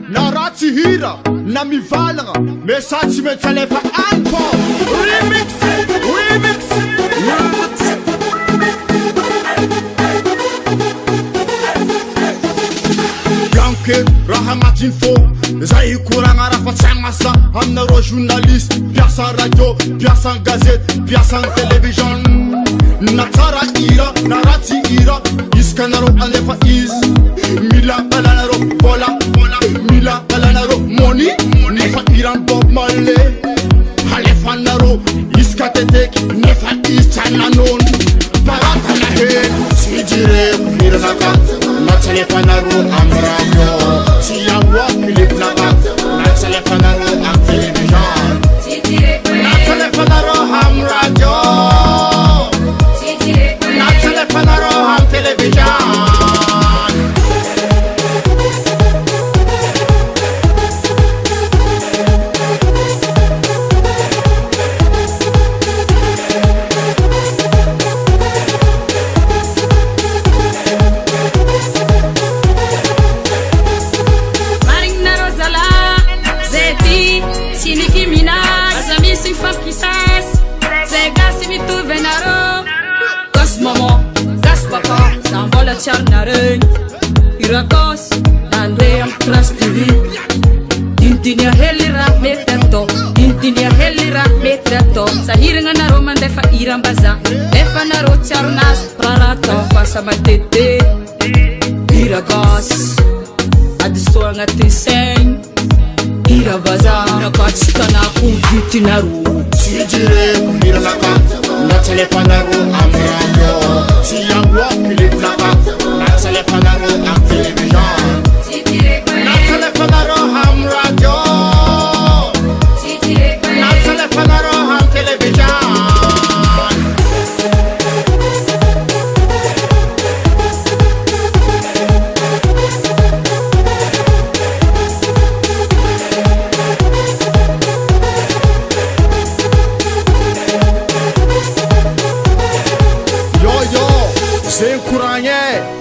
na raha tsy hira na mivalagna mesatsy maintsy alefa any fô remix bianketo raha agnatiny fô zay koragna raha fa tsy agnasa aminareo journaliste mpiasa radio mpiasa gazety mpiasa télévision na tsara hira na ratsy hira isaka anareo alefa izy mila alanareo vola mila alanareo moni nefa hiran'ny Bob Marley alefa anareo isaka teteky nefa izy tsy ananony paratana hely tsy jireko hiranaka na tsy alefa anareo amy radio tsy iahoa clipnaka na tsy alefa anareo amy télévision na tsy alefa anareo amy radio na tsy alefa anareo amy télévision Charnareng irakos ande am trust TV intinya helira metato intinya helira metato sahiranga na roman defa irambaza defa na ro charnas prarato pasamatete irakos adsoanga tiseng irabaza irakos kana kuvitinaru sijire iranaka na telefonaru amrayo siyawa filipnaka na telefonaru am television na telefonaru am radio na telefonaru am television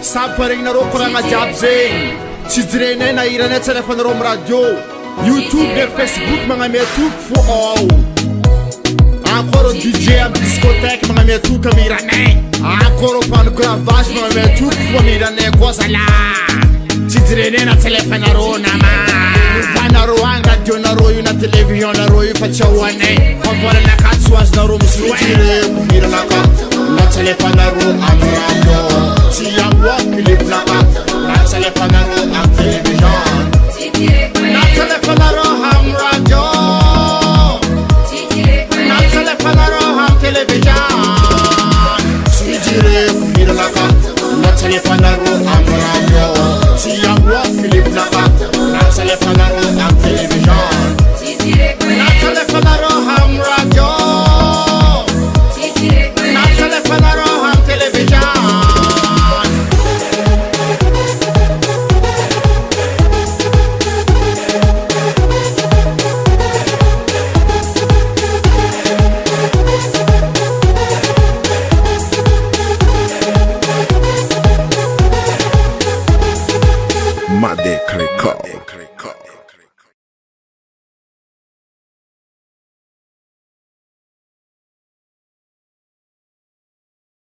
sab faregnareo koragna jiaby zegny tsy jirenay na iranay tsy alefanareo amy radio YouTube ne Facebook magname toky fo ao akoro DJ amy discothèque magname toky amy iranay akoro panogravage magname toky fo amy iranay koa zala tsy jirenay na tsy alefanareo nama vanareo agny radionareo io na télévision-nareo io fa tsy ahoanay famboaranaka tsy azonareo misojireko iranaka na tsy alefanareo amy radio si yawa clipnaka na telefonaru am television na telefonaru am radio na telefonaru am television si jireko iranaka na telefonaru am radio si yawa clipnaka na telefonaru am television na telefonaru am radio na telefonaru am television Madek Record.